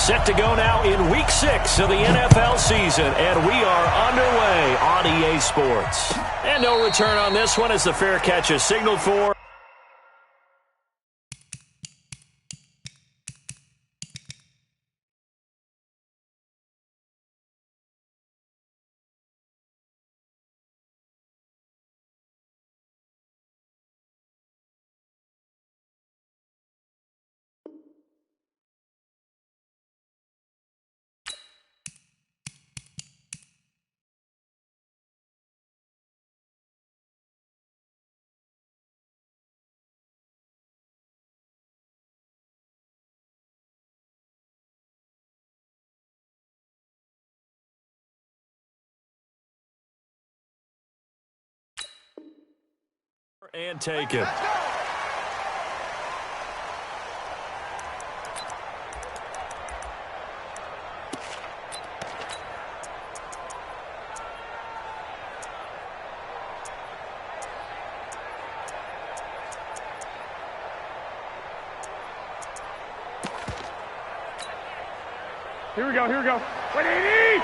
Set to go now in Week 6 of the NFL season, and we are underway on EA Sports. And no return on this one as the fair catch is signaled for. And take it. Here we go, here we go. 180!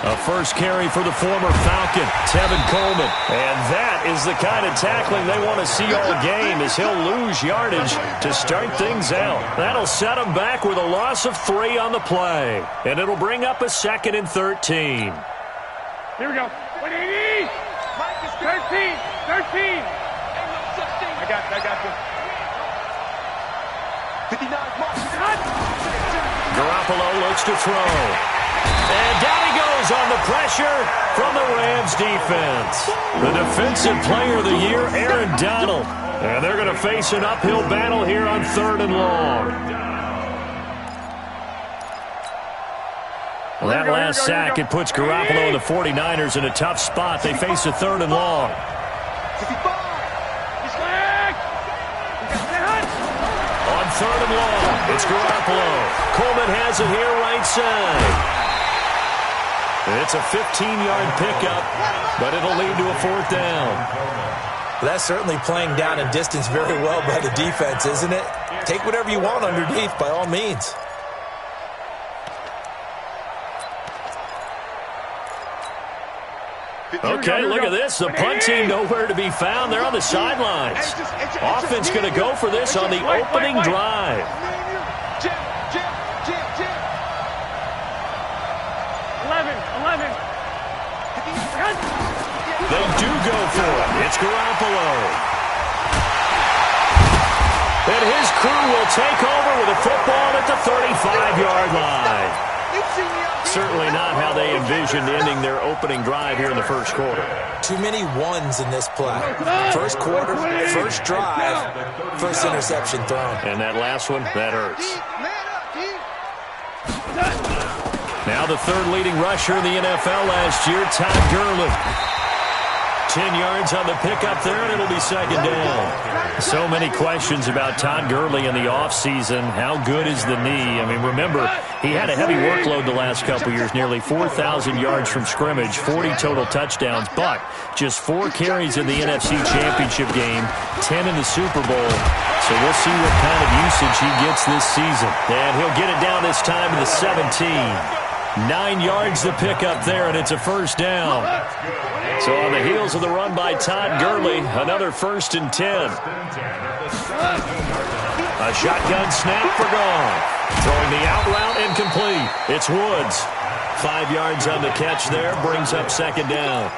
A first carry for the former Falcon, Tevin Coleman. And that is the kind of tackling they want to see all game as he'll lose yardage to start things out. That'll set him back with a loss of 3 on the play. And it'll bring up a 2nd and 13. Here we go. 180! 13! 13! I got you. 59. Garoppolo looks to throw. And down he goes on the pressure from the Rams defense. The defensive player of the year, Aaron Donald. And they're going to face an uphill battle here on 3rd and long. Well, that last sack, it puts Garoppolo and the 49ers in a tough spot. They face a 3rd and long. On 3rd and long, it's Garoppolo. Coleman has it here right side. It's a 15-yard pickup, but it'll lead to a 4th down. That's certainly playing down and distance very well by the defense, isn't it? Take whatever you want underneath, by all means. Okay, look at this. The punt team nowhere to be found. They're on the sidelines. Offense going to go for this on the opening drive. 11. They do go for it. It's Garoppolo. And his crew will take over with a football at the 35-yard line. Certainly not how they envisioned ending their opening drive here in the first quarter. Too many ones in this play. First quarter, first drive, first interception thrown. And that last one, that hurts. Now the 3rd leading rusher in the NFL last year, Todd Gurley. 10 yards on the pickup there, and it'll be 2nd down. So many questions about Todd Gurley in the offseason. How good is the knee? I mean, remember, he had a heavy workload the last couple years, nearly 4,000 yards from scrimmage, 40 total touchdowns, but just 4 carries in the NFC Championship game, 10 in the Super Bowl. So we'll see what kind of usage he gets this season. And he'll get it down this time to the 17. 9 yards to pick up there, and it's a 1st down. So on the heels of the run by Todd Gurley, another 1st and 10. A shotgun snap for Goff. Throwing the out route incomplete. It's Woods. 5 yards on the catch there, brings up 2nd down.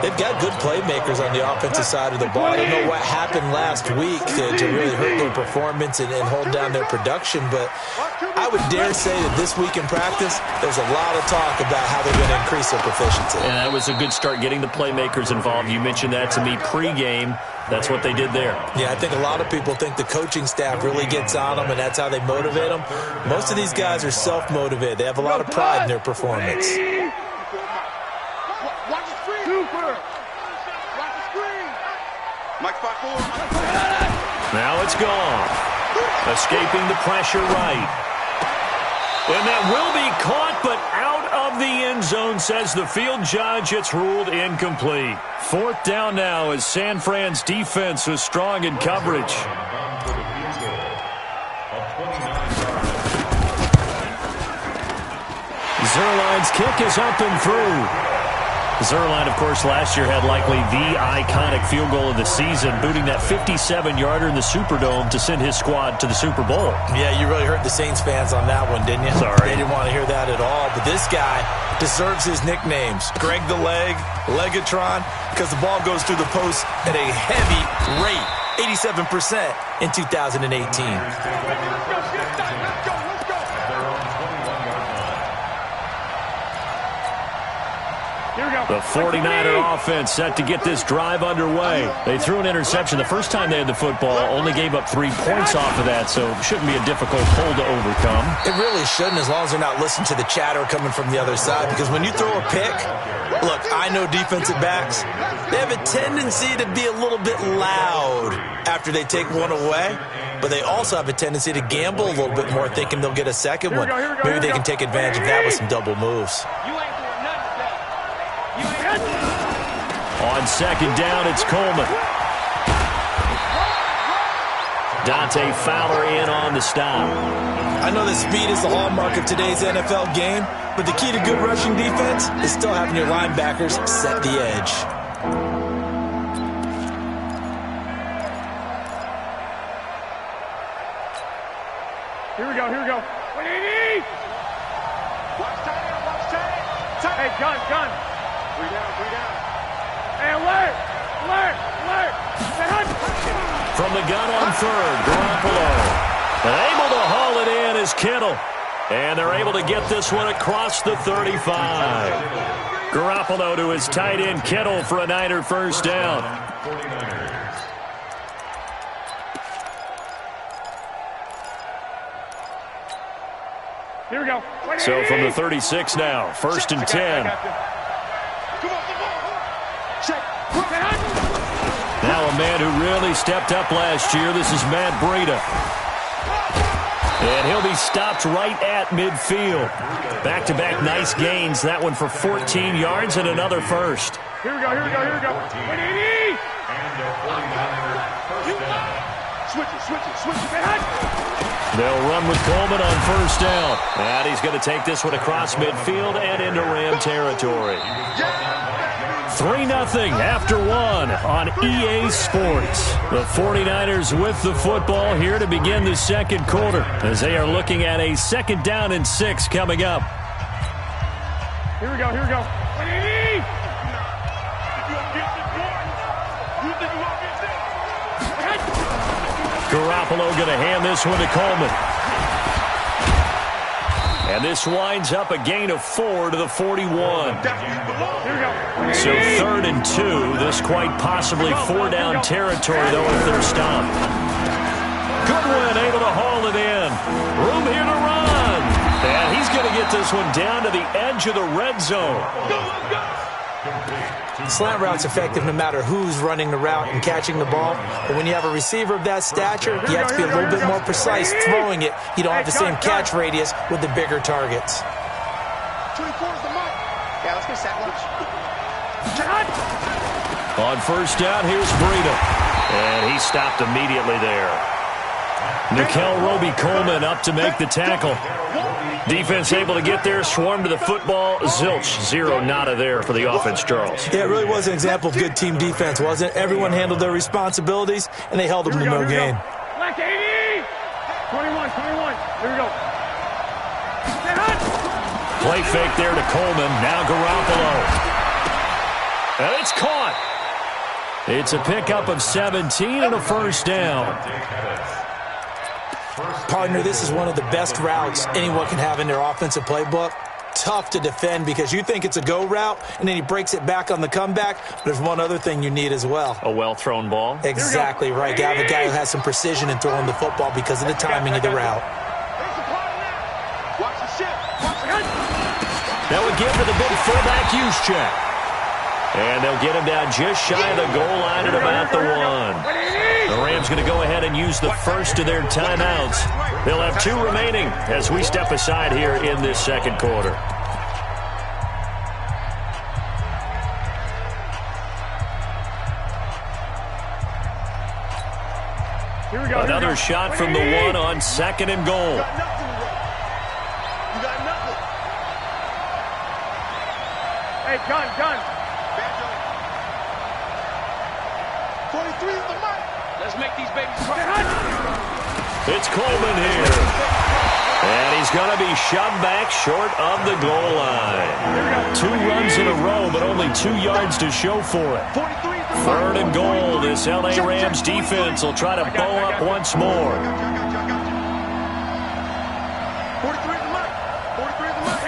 They've got good playmakers on the offensive side of the ball. I don't know what happened last week to really hurt their performance and hold down their production, but I would dare say that this week in practice, there's a lot of talk about how they're going to increase their proficiency. And that was a good start getting the playmakers involved. You mentioned that to me pregame. That's what they did there. Yeah, I think a lot of people think the coaching staff really gets on them, and that's how they motivate them. Most of these guys are self-motivated. They have a lot of pride in their performance. Now it's gone. Escaping the pressure right. And that will be caught, but out of the end zone, says the field judge. It's ruled incomplete. 4th down now as San Fran's defense was strong in coverage. Zuerlein's kick is up and through. Zuerlein, of course, last year had likely the iconic field goal of the season, booting that 57-yarder in the Superdome to send his squad to the Super Bowl. Yeah, you really hurt the Saints fans on that one, didn't you? Sorry. They didn't want to hear that at all. But this guy deserves his nicknames. Greg the Leg, Legatron, because the ball goes through the post at a heavy rate, 87% in 2018. The 49er offense set to get this drive underway. They threw an interception the first time they had the football, only gave up 3 points off of that, so it shouldn't be a difficult pull to overcome. It really shouldn't, as long as they're not listening to the chatter coming from the other side, because when you throw a pick, look, I know defensive backs, they have a tendency to be a little bit loud after they take one away, but they also have a tendency to gamble a little bit more, thinking they'll get a second one. Maybe they can take advantage of that with some double moves. On second down, it's Coleman. Dante Fowler in on the stop. I know that speed is the hallmark of today's NFL game, but the key to good rushing defense is still having your linebackers set the edge. Here we go, here we go. 180! Watch tight. Hey, gun. 3 down. Hey, alert! From the gun on third, Garoppolo. And able to haul it in is Kittle. And they're able to get this one across the 35. Garoppolo to his tight end Kittle for a Niner first down. Here we go. So from the 36 now, first and 10. Now a man who really stepped up last year. This is Matt Breida. And he'll be stopped right at midfield. Back-to-back nice gains. That one for 14 yards and another first. Here we go. 180! Switch it. They'll run with Coleman on first down. And he's going to take this one across midfield and into Ram territory. 3-0 after 1 on EA Sports. The 49ers with the football here to begin the second quarter as they are looking at a second down and 6 coming up. Here we go. 180! Garoppolo going to hand this one to Coleman. And this winds up a gain of 4 to the 41. So 3rd and 2. This quite possibly 4-down territory, though, if they're stopped. Goodwin able to haul it in. Room here to run. And he's going to get this one down to the edge of the red zone. Slant route's effective no matter who's running the route and catching the ball. But when you have a receiver of that stature, you have to be a little bit more precise throwing it. You don't have the same catch radius with the bigger targets. 24's the mark. Yeah, let's get set. On first down, here's Breida. And he stopped immediately there. Nickel Roby-Coleman up to make the tackle. Defense able to get there, swarm to the football. Zilch, 0 nada there for the offense, Charles. Yeah, it really was an example of good team defense, wasn't it? Everyone handled their responsibilities, and they held them to no gain. Black 80! 21. Here we go. Play fake there to Coleman. Now Garoppolo. And it's caught. It's a pickup of 17 and a first down. Partner, this is one of the best routes anyone can have in their offensive playbook. Tough to defend because you think it's a go route, and then he breaks it back on the comeback. But there's one other thing you need as well. A well-thrown ball? Exactly right. You have a guy who has some precision in throwing the football because of the timing of the route. That would give to the big fullback Juszczyk. And they'll get him down just shy of the goal line at about the 1. The Rams going to go ahead and use the first of their timeouts. They'll have 2 remaining as we step aside here in this second quarter. Another shot from the 1 on second and goal. Hey, gun. 43 on the mic. Let's make these babies cry. It's Coleman here. And he's going to be shoved back short of the goal line. 2 runs in a row, but only 2 yards to show for it. 3rd and goal. This L.A. Rams defense will try to bow up once more. 43 on the mic. 43 on the mic.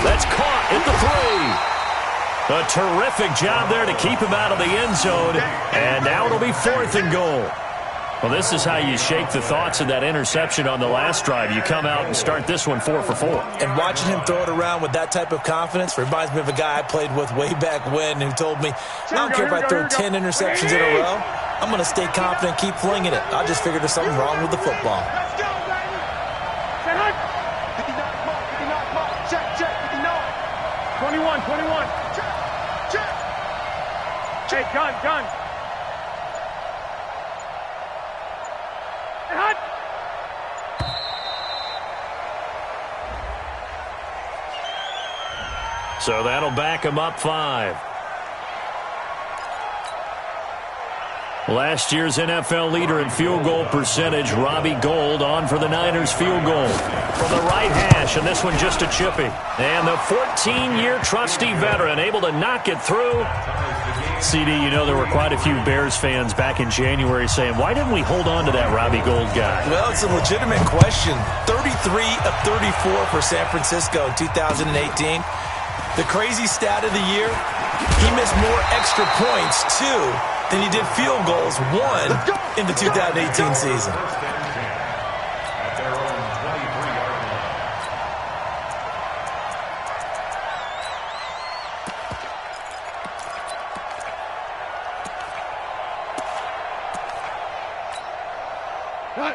That's caught at the 3. A terrific job there to keep him out of the end zone. And now it'll be 4th and goal. Well, this is how you shake the thoughts of that interception on the last drive. You come out and start this one 4 for 4. And watching him throw it around with that type of confidence reminds me of a guy I played with way back when who told me, I don't care if I throw 10 interceptions in a row. I'm going to stay confident, keep flinging it. I just figured there's something wrong with the football. Let's go, baby. 59 mark. Check, 59. 21. Check. Hey, gun. Hot. So that'll back him up 5. Last year's NFL leader in field goal percentage, Robbie Gould, on for the Niners field goal from the right hash, and this one just a chippy. And the 14-year trusty veteran able to knock it through. CD, you know there were quite a few Bears fans back in January saying, why didn't we hold on to that Robbie Gould guy? Well, it's a legitimate question. 33 of 34 for San Francisco in 2018. The crazy stat of the year, he missed more extra points, too, than he did field goals, 1 in the 2018 season.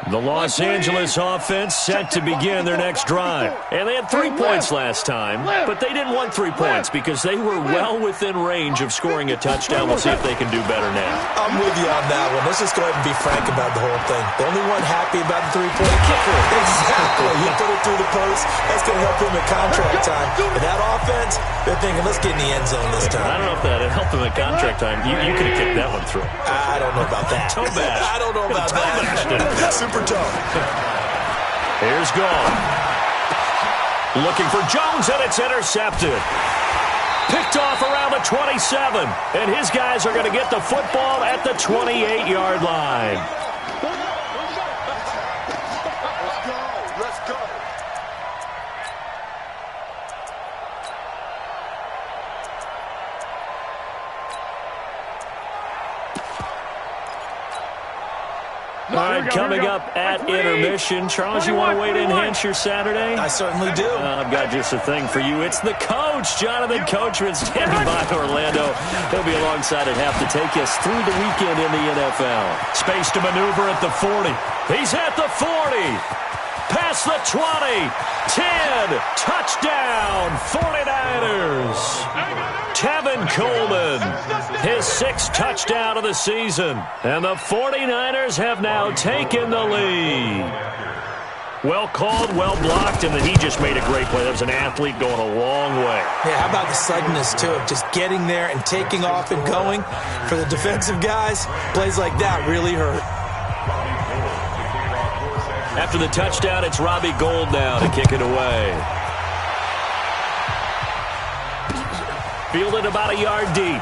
The Los Angeles offense set to begin their next drive. And they had 3 points last time, but they didn't want 3 points because they were well within range of scoring a touchdown. We'll see if they can do better now. I'm with you on that one. Let's just go ahead and be frank about the whole thing. The only one happy about the 3-point kicker. Exactly. He put it through the post. That's going to help him at contract time. But that offense, they're thinking, let's get in the end zone this time. I don't know if that helped them at contract time. You could have kicked that one through. I don't know about that. Toe bash. I don't know about that. Super toe. Here's Gall. Looking for Jones, and it's intercepted. Picked off around the 27. And his guys are going to get the football at the 28-yard line. Let's go. All right, coming up at intermission. Charles, you want to wait to enhance your Saturday? I certainly do. I've got just a thing for you. It's the coach, Jonathan Coachman, standing by Orlando. He'll be alongside at half to take us through the weekend in the NFL. Space to maneuver at the 40. He's at the 40. Past the 20. 10. Touchdown, 49ers. Tevin Coleman, his 6th touchdown of the season. And the 49ers have now taken the lead. Well called, well blocked, and then he just made a great play. That was an athlete going a long way. Yeah, how about the suddenness, too, of just getting there and taking off and going? For the defensive guys, plays like that really hurt. After the touchdown, it's Robbie Gould now to kick it away. Fielded about a yard deep.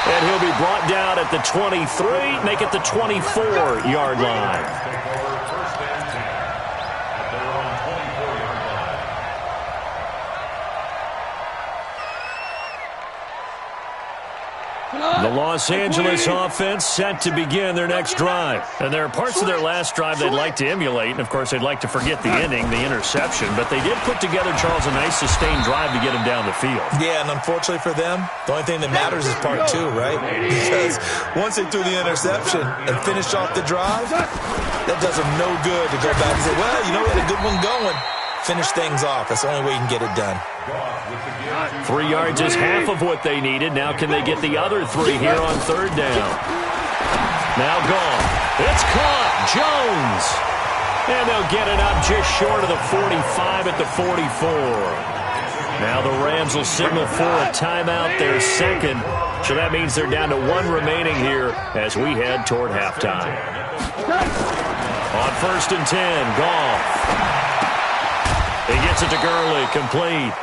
And he'll be brought down at the 23, make it the 24-yard line. The Los Angeles offense set to begin their next drive. And there are parts of their last drive they'd like to emulate. And, of course, they'd like to forget the inning, the interception. But they did put together, Charles, a nice sustained drive to get him down the field. Yeah, and unfortunately for them, the only thing that matters is part 2, right? Because once they threw the interception and finished off the drive, that does them no good to go back and say, well, you know, we had a good one going. Finish things off. That's the only way you can get it done. 3 yards is half of what they needed. Now can they get the other 3 here on 3rd down? Now gone. It's caught. Jones. And they'll get it up just short of the 45 at the 44. Now the Rams will signal for a timeout, their second. So that means they're down to 1 remaining here as we head toward halftime. On 1st and 10, Goff. He gets it to Gurley, complete.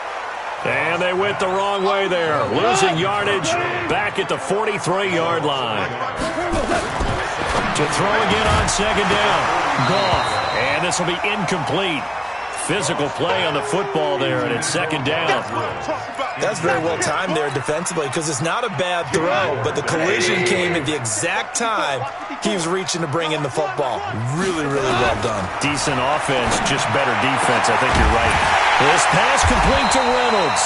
And they went the wrong way there, losing yardage back at the 43-yard line. To throw again on 2nd down, Goff. And this will be incomplete. Physical play on the football there, and it's 2nd down. That's very well timed there defensively because it's not a bad throw, but the collision came at the exact time he was reaching to bring in the football. Really, really well done. Decent offense, just better defense. I think you're right. This pass complete to Reynolds.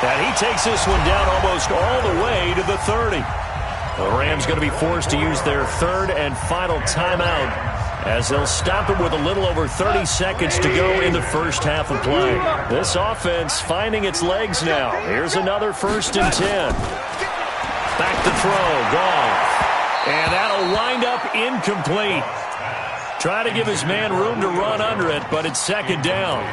And he takes this one down almost all the way to the 30. The Rams going to be forced to use their 3rd and final timeout as they'll stop it with a little over 30 seconds to go in the first half of play. This offense finding its legs now. Here's another 1st and 10. Back to throw, Goff. And that'll wind up incomplete. Try to give his man room to run under it, but it's 2nd down.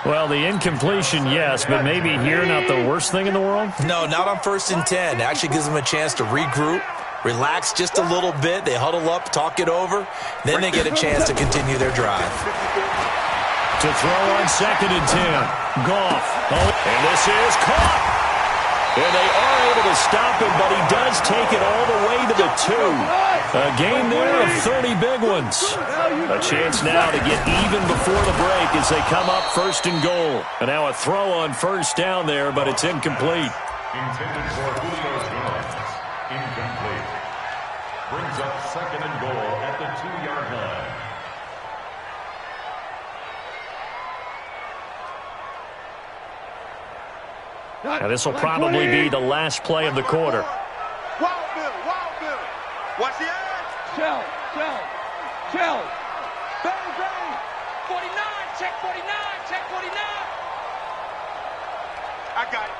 Well, the incompletion, yes, but maybe here not the worst thing in the world? No, not on 1st and 10. It actually gives them a chance to regroup, relax just a little bit. They huddle up, talk it over. Then they get a chance to continue their drive. To throw on 2nd and 10. Goff. Oh, and this is caught. And they are able to stop him, but he does take it all the way to the 2. A game there of 30 big ones. A chance now to get even before the break as they come up 1st and goal. And now a throw on 1st down there, but it's incomplete. Intended for Julio Jones. Incomplete. Brings up 2nd and goal at the 2-yard line. Now this will probably be the last play of the quarter. Wild Bill. Watch the edge. Shell. Bang. 49, check 49. I got it.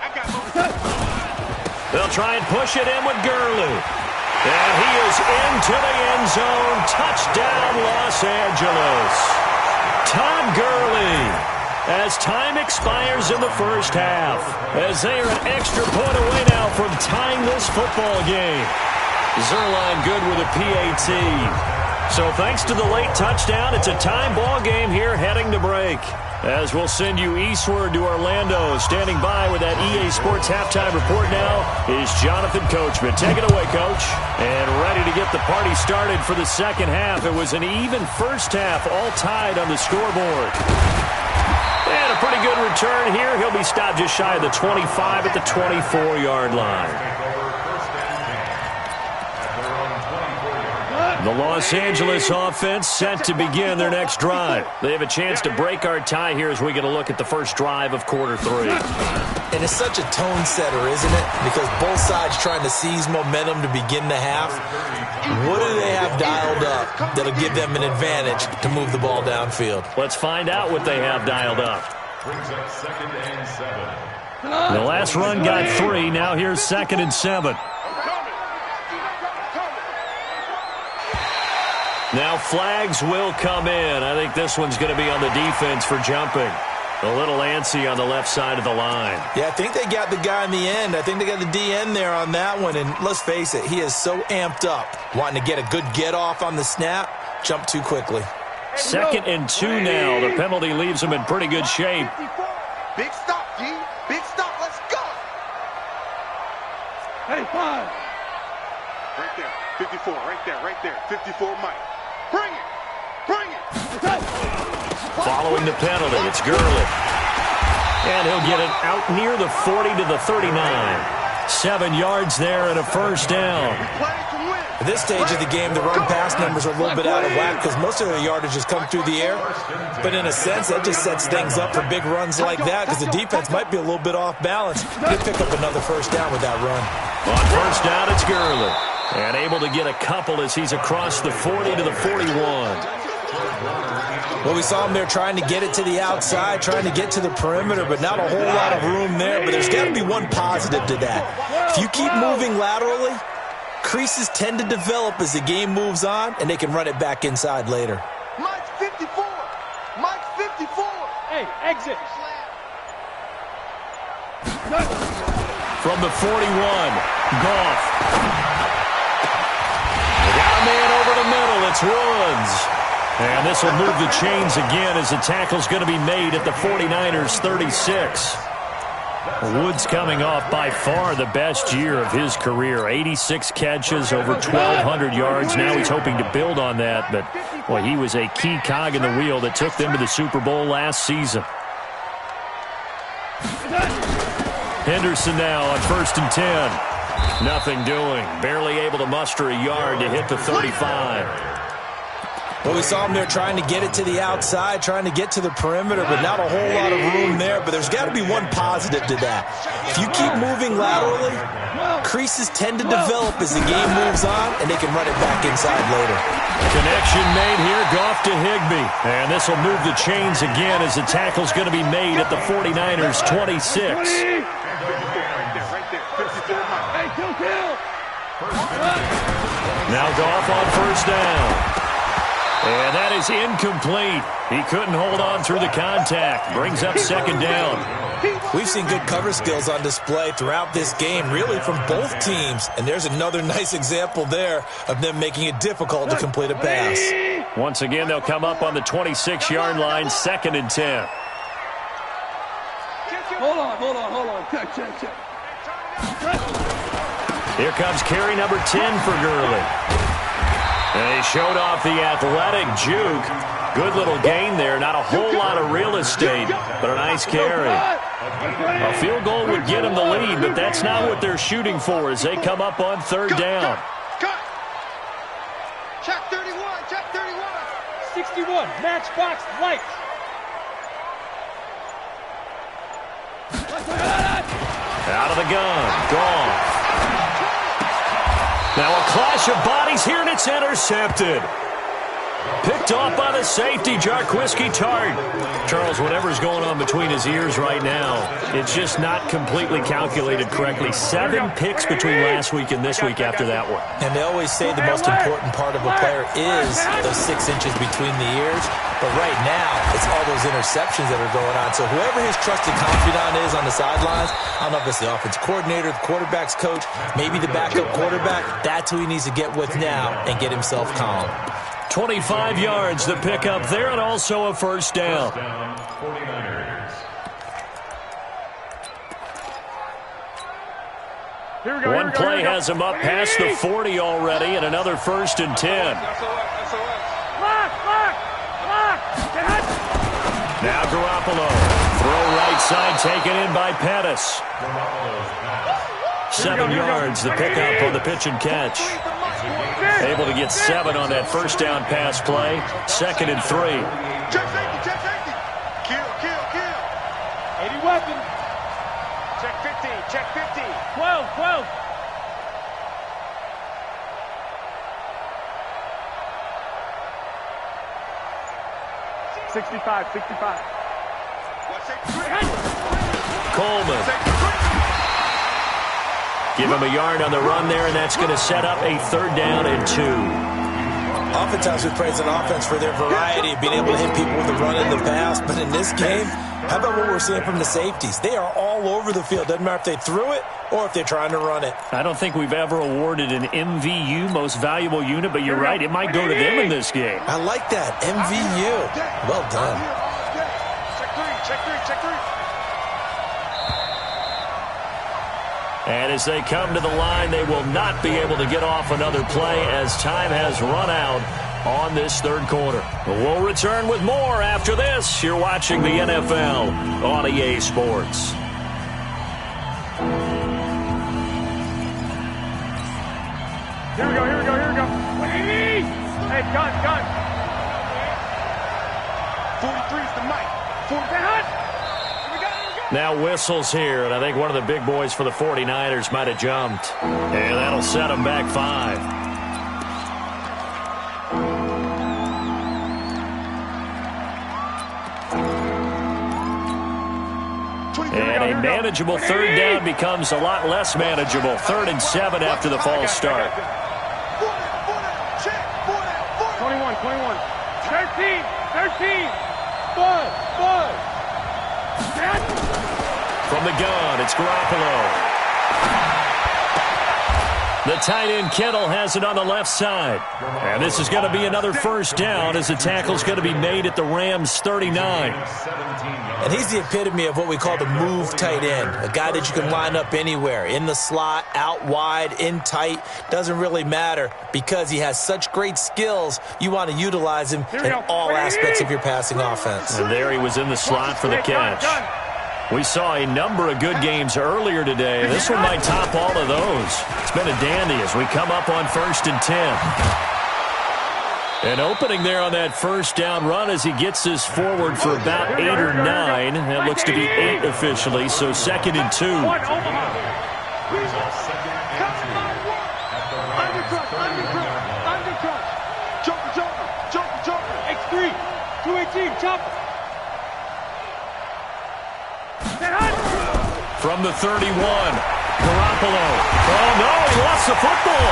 They'll try and push it in with Gurley. And he is into the end zone. Touchdown, Los Angeles. Todd Gurley. As time expires in the first half, as they are an extra point away now from tying this football game. Zuerlein good with a PAT. So thanks to the late touchdown, it's a time ball game here heading to break. As we'll send you eastward to Orlando. Standing by with that EA Sports halftime report now is Jonathan Coachman. Take it away, Coach. And ready to get the party started for the second half. It was an even first half, all tied on the scoreboard. And a pretty good return here. He'll be stopped just shy of the 25 at the 24-yard line. The Los Angeles offense set to begin their next drive. They have a chance to break our tie here as we get a look at the first drive of quarter 3. And it's such a tone setter, isn't it? Because both sides trying to seize momentum to begin the half. What do they have dialed up that'll give them an advantage to move the ball downfield? Let's find out what they have dialed up. Brings up 2nd and 7. The last run got 3. Now here's 2nd and 7. Now flags will come in. I think this one's going to be on the defense for jumping. A little antsy on the left side of the line. Yeah, I think they got the guy in the end. I think they got the DN there on that one. And let's face it, he is so amped up, wanting to get a good get-off on the snap, jump too quickly. 2nd and 2 now. The penalty leaves him in pretty good shape. Big stop, G. Big stop. Let's go. 85. Right there. 54. Right there. 54, Mike. Bring it. Following the penalty, it's Gurley. And he'll get it out near the 40 to the 39. 7 yards there and a first down. At this stage of the game, the run-pass numbers are a little bit out of whack because most of their yardage has come through the air. But in a sense, that just sets things up for big runs like that because the defense might be a little bit off balance. They pick up another first down with that run. On first down, it's Gurley. And able to get a couple as he's across the 40 to the 41. Well, we saw him there trying to get it to the outside, trying to get to the perimeter, but not a whole lot of room there. But there's got to be one positive to that. If you keep moving laterally, creases tend to develop as the game moves on, and they can run it back inside later. Mike's 50 Exit. From the 41, Goff. They got a man over the middle. It's Woods. And this will move the chains again as the tackle's going to be made at the 49ers 36. Woods coming off by far the best year of his career. 86 catches, over 1,200 yards. Now he's hoping to build on that, but well, he was a key cog in the wheel that took them to the Super Bowl last season. Henderson now on 1st and 10. Nothing doing. Barely able to muster a yard to hit the 35. Well, we saw him there trying to get it to the outside, trying to get to the perimeter, but not a whole lot of room there. But there's got to be one positive to that. If you keep moving laterally, creases tend to develop as the game moves on, and they can run it back inside later. Connection made here, Goff to Higbee. And this will move the chains again as the tackle's going to be made at the 49ers 26. Now Goff on 1st down. And that is incomplete. He couldn't hold on through the contact. Brings up 2nd down. We've seen good cover skills on display throughout this game, really from both teams. And there's another nice example there of them making it difficult to complete a pass. Once again, they'll come up on the 26-yard line, 2nd and 10. Hold on. Check. Here comes carry number 10 for Gurley. And he showed off the athletic juke. Good little gain there. Not a whole lot of real estate, but a nice carry. A field goal would get him the lead, but that's not what they're shooting for as they come up on 3rd down. Cut. Check 31. 61. Matchbox lights. Out of the gun. Gone. Now a clash of bodies here, and it's intercepted. Picked off by the safety, Jarquiski Tart. Charles, whatever's going on between his ears right now, it's just not completely calculated correctly. 7 picks between last week and this week after that one. And they always say the most important part of a player is those 6 inches between the ears. But right now, it's all those interceptions that are going on. So whoever his trusted confidant is on the sidelines, I don't know if it's the offensive coordinator, the quarterback's coach, maybe the backup quarterback, that's who he needs to get with now and get himself calm. 25 yards, the pickup there, and also a 1st down. 49ers. One play has him up past the 40 already, and another 1st and 10. Now Garoppolo. Throw right side taken in by Pettis. 7 yards, the pickup on the pitch and catch. Able to get 7 on that 1st down pass play. 2nd and 3. Check safety. Kill. 80 weapon. Check 50. 12. 65. Coleman. Give him a yard on the run there, and that's going to set up a 3rd down and 2. Oftentimes we praise an offense for their variety of being able to hit people with the run and the pass. But in this game, how about what we're seeing from the safeties? They are all over the field. Doesn't matter if they threw it or if they're trying to run it. I don't think we've ever awarded an MVU, most valuable unit, but you're right. It might go to them in this game. I like that. MVU. Well done. Check three. And as they come to the line, they will not be able to get off another play as time has run out on this 3rd quarter. We'll return with more after this. You're watching the NFL on EA Sports. Here we go. Hey, gun. 43 is the mic. 43. Now whistles here, and I think one of the big boys for the 49ers might have jumped. And that'll set them back 5. And a manageable 3rd down becomes a lot less manageable. 3rd and 7 after the false start. 21. 13. Buzz. From the gun, it's Garoppolo. The tight end, Kittle, has it on the left side. And this is going to be another first down as the tackle's going to be made at the Rams' 39. And he's the epitome of what we call the move tight end, a guy that you can line up anywhere, in the slot, out wide, in tight, doesn't really matter because he has such great skills. You want to utilize him in all aspects of your passing offense. And there he was in the slot for the catch. We saw a number of good games earlier today. This one might top all of those. It's been a dandy as we come up on 1st and 10. An opening there on that first down run as he gets this forward for about 8 or 9. That looks to be 8 officially, so 2nd and 2. X3, 218, chopper. From the 31, Garoppolo. Oh, no, he lost the football.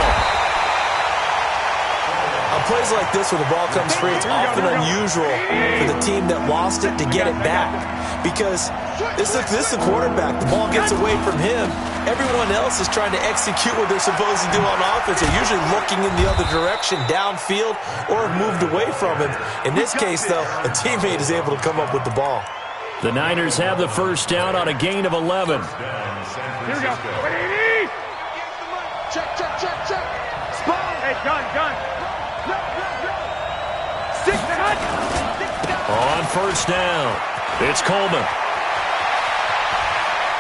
On plays like this where the ball comes free, it's often unusual for the team that lost it to get it back. Because this is the quarterback. The ball gets away from him. Everyone else is trying to execute what they're supposed to do on offense. They're usually looking in the other direction, downfield, or moved away from him. In this case, though, a teammate is able to come up with the ball. The Niners have the first down on a gain of 11. Here we go. Check, check, check, check. Spawn. Hey, gun. Stick the hut. On first down, it's Coleman.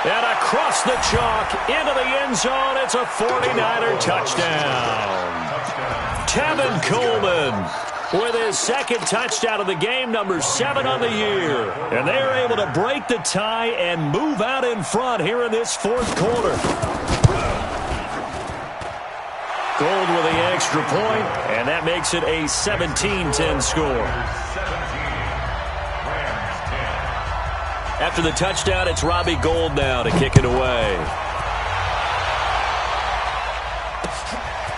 And across the chalk into the end zone, it's a 49er touchdown. Tevin Coleman with his second touchdown of the game, number 7 on the year. And they're able to break the tie and move out in front here in this fourth quarter. Gold with the extra point, and that makes it a 17-10 score. After the touchdown, it's Robbie Gould now to kick it away.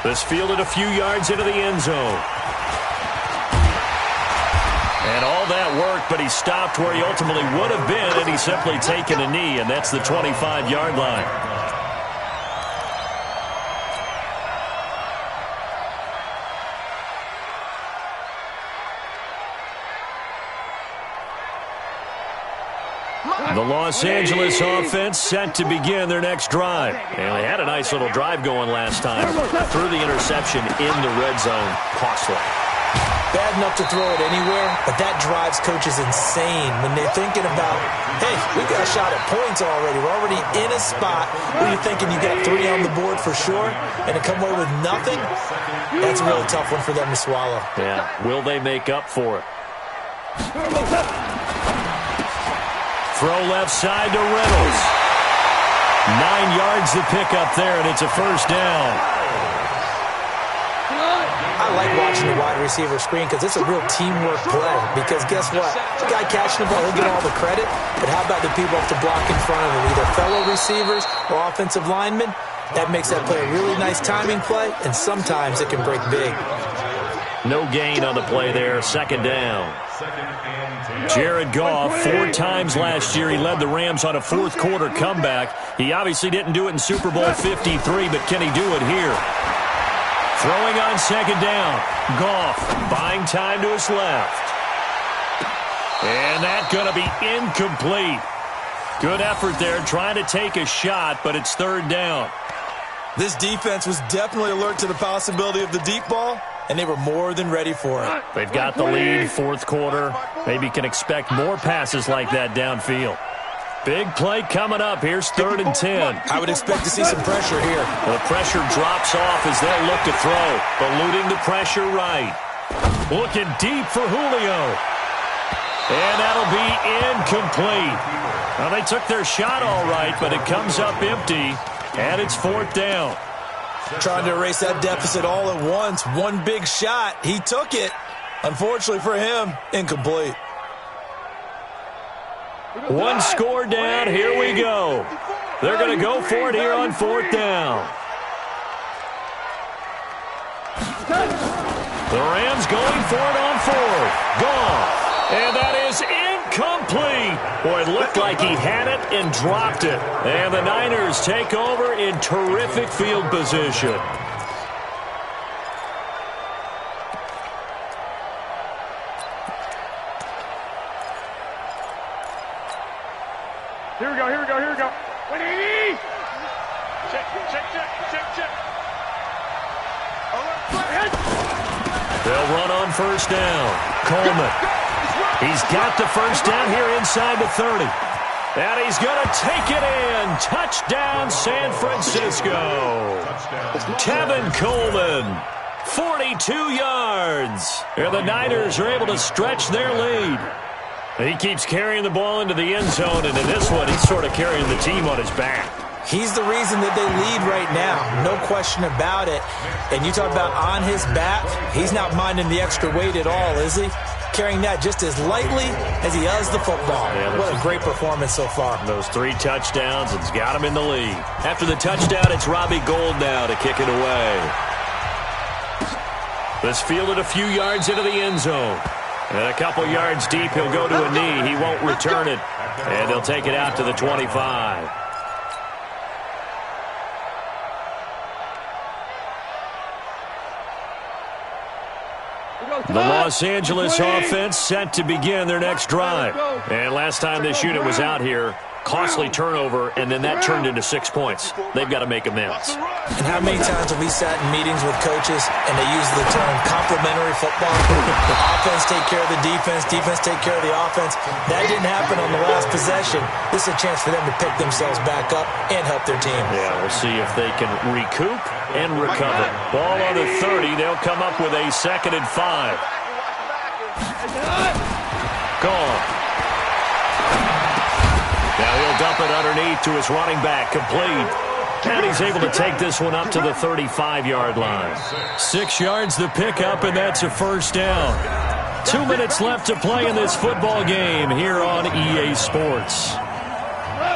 This fielded a few yards into the end zone. And all that worked, but he stopped where he ultimately would have been, and he's simply taken a knee, and that's the 25-yard line. The Los Angeles offense set to begin their next drive. And they had a nice little drive going last time. Threw the interception in the red zone. Costly. Bad enough to throw it anywhere, but that drives coaches insane when they're thinking about, hey, we've got a shot at points already. We're already in a spot where you're thinking you got 3 on the board for sure, and to come away with nothing, that's a really tough one for them to swallow. Yeah, will they make up for it? Throw left side to Reynolds. 9 yards to pick up there, and it's a first down. I like watching the wide receiver screen because it's a real teamwork play. Because guess what? The guy catching the ball, he'll get all the credit. But how about the people have to block in front of him, either fellow receivers or offensive linemen? That makes that play a really nice timing play, and sometimes it can break big. No gain on the play there, second down. Jared Goff, 4 times last year, he led the Rams on a fourth quarter comeback. He obviously didn't do it in Super Bowl 53, but can he do it here? Throwing on second down. Goff buying time to his left. And that's going to be incomplete. Good effort there trying to take a shot, but it's third down. This defense was definitely alert to the possibility of the deep ball, and they were more than ready for it. They've got the lead, fourth quarter. Maybe can expect more passes like that downfield. Big play coming up. Here's 3rd and 10. I would expect to see some pressure here. The pressure drops off as they look to throw. Eluding the pressure right. Looking deep for Julio. And that'll be incomplete. Well, they took their shot all right, but it comes up empty. And it's 4th down. Trying to erase that deficit all at once. One big shot. He took it. Unfortunately for him, incomplete. One score down. Here we go. They're going to go for it here on 4th down. The Rams going for it on 4th. Gone. And that is Complete. Boy, it looked like he had it and dropped it. And the Niners take over in terrific field position. Here we go, here we go, here we go. 180! Check, check, check, check, check. They'll run on first down. Coleman. He's got the first down here inside the 30. And he's going to take it in. Touchdown, San Francisco. Tevin Coleman, 42 yards. And the Niners are able to stretch their lead. He keeps carrying the ball into the end zone, and in this one, he's sort of carrying the team on his back. He's the reason that they lead right now, no question about it. And you talk about on his back, he's not minding the extra weight at all, is he? Carrying that just as lightly as he does the football. Yeah, what a great performance so far. Those 3 touchdowns, it's got him in the lead. After the touchdown, it's Robbie Gould now to kick it away. This fielded a few yards into the end zone. And a couple yards deep, he'll go to a knee. He won't return it. And they'll take it out to the 25. The Los Angeles offense set to begin their next drive. And last time this unit was out here, costly turnover, and then that turned into 6 points. They've got to make amends. And how many times have we sat in meetings with coaches and they use the term complementary football? Offense take care of the defense, defense take care of the offense. That didn't happen on the last possession. This is a chance for them to pick themselves back up and help their team. Yeah, we'll see if they can recoup and recover. Ball on the 30. They'll come up with a 2nd and 5. Gone. Now he'll dump it underneath to his running back, complete. And he's able to take this one up to the 35-yard line. 6 yards the pickup, and that's a first down. 2 minutes left to play in this football game here on EA Sports.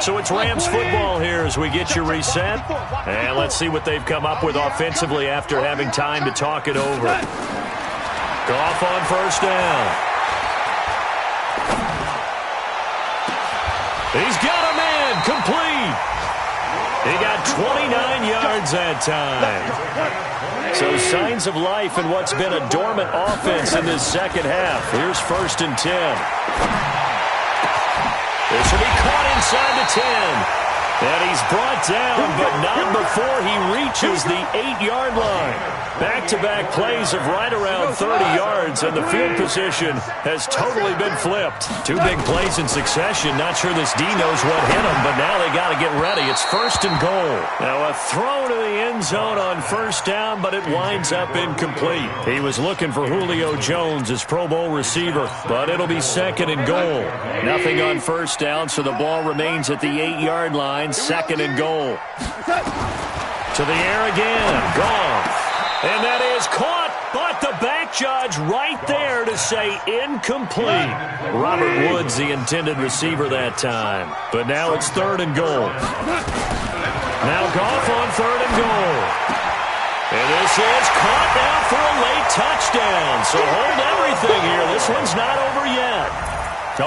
So it's Rams football here as we get you reset. And let's see what they've come up with offensively after having time to talk it over. Goff on first down. He's got a man, complete. He got 29 yards that time. So signs of life in what's been a dormant offense in this second half. Here's 1st and 10. This will be caught inside the 10. And he's brought down, but not before he reaches the 8-yard line. Back-to-back plays of right around 30 yards, and the field position has totally been flipped. 2 big plays in succession. Not sure this D knows what hit him, but now they got to get ready. It's 1st and goal. Now a throw to the end zone on first down, but it winds up incomplete. He was looking for Julio Jones, his Pro Bowl receiver, but it'll be 2nd and goal. Nothing on first down, so the ball remains at the 8-yard line. 2nd and goal. To the air again. Gone. And that is caught, but the back judge right there to say incomplete. Robert Woods, the intended receiver that time. But now it's 3rd and goal. Now Goff on 3rd and goal. And this is caught now for a late touchdown. So hold everything here. This one's not over yet.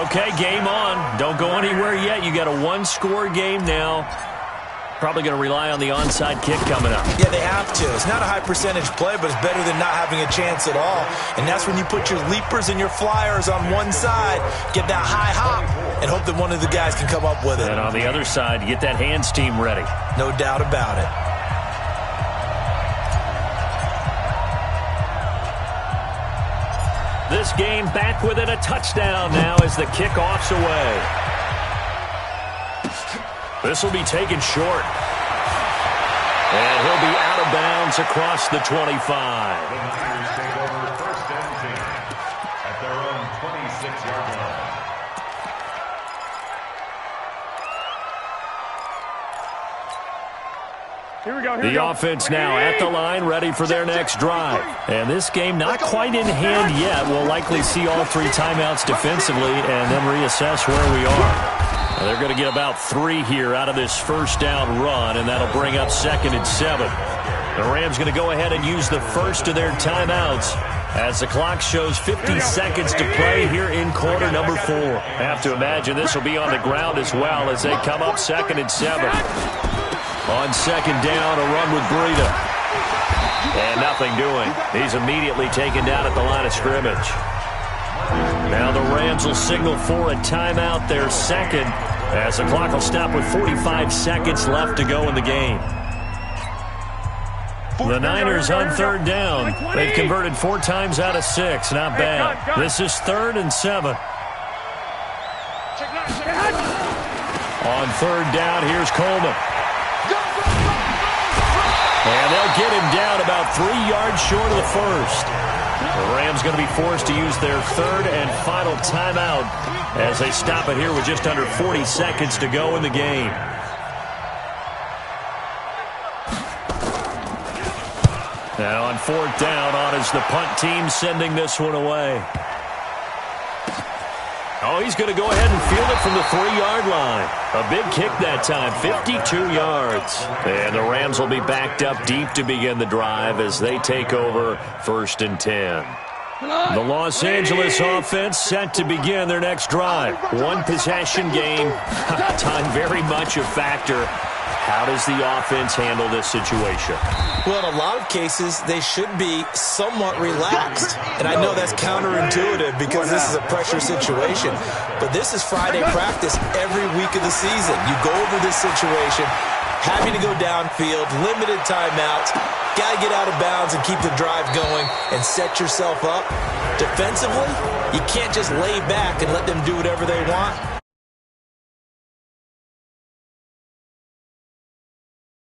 Okay, game on. Don't go anywhere yet. You got a 1-score game now. Probably going to rely on the onside kick coming up. Yeah, they have to. It's not a high percentage play, but it's better than not having a chance at all. And that's when you put your leapers and your flyers on one side, get that high hop, and hope that one of the guys can come up with it. And on the other side, you get that hands team ready. No doubt about it. This game back within a touchdown now as the kickoff's away. This will be taken short. And he'll be out of bounds across the 25. The Niners take over 1st and 10 at their own 26-yard line. Here we go, The offense now at the line, ready for their next drive. And this game not quite in hand yet. We'll likely see all 3 timeouts defensively and then reassess where we are. Now they're going to get about 3 here out of this first down run, and that'll bring up 2nd and 7. The Rams going to go ahead and use the first of their timeouts as the clock shows 50 seconds to play here in quarter number 4. Have to imagine this will be on the ground as well as they come up 2nd and 7. On 2nd down, a run with Breida. And nothing doing. He's immediately taken down at the line of scrimmage. Now the Rams will signal for a timeout, their 2nd, as the clock will stop with 45 seconds left to go in the game. The Niners on 3rd down. They've converted 4 times out of 6. Not bad. This is 3rd and 7. On 3rd down, here's Coleman. And they'll get him down about 3 yards short of the first. The Rams going to be forced to use their 3rd and final timeout as they stop it here with just under 40 seconds to go in the game. Now on 4th down, on is the punt team sending this one away. Oh, he's going to go ahead and field it from the 3-yard line. A big kick that time, 52 yards. And the Rams will be backed up deep to begin the drive as they take over 1st and 10. The Los Angeles offense set to begin their next drive. 1 possession game. Time very much a factor. How does the offense handle this situation? Well, in a lot of cases, they should be somewhat relaxed. And I know that's counterintuitive because this is a pressure situation. But this is Friday practice every week of the season. You go over this situation, having to go downfield, limited timeouts, got to get out of bounds and keep the drive going and set yourself up. Defensively, you can't just lay back and let them do whatever they want.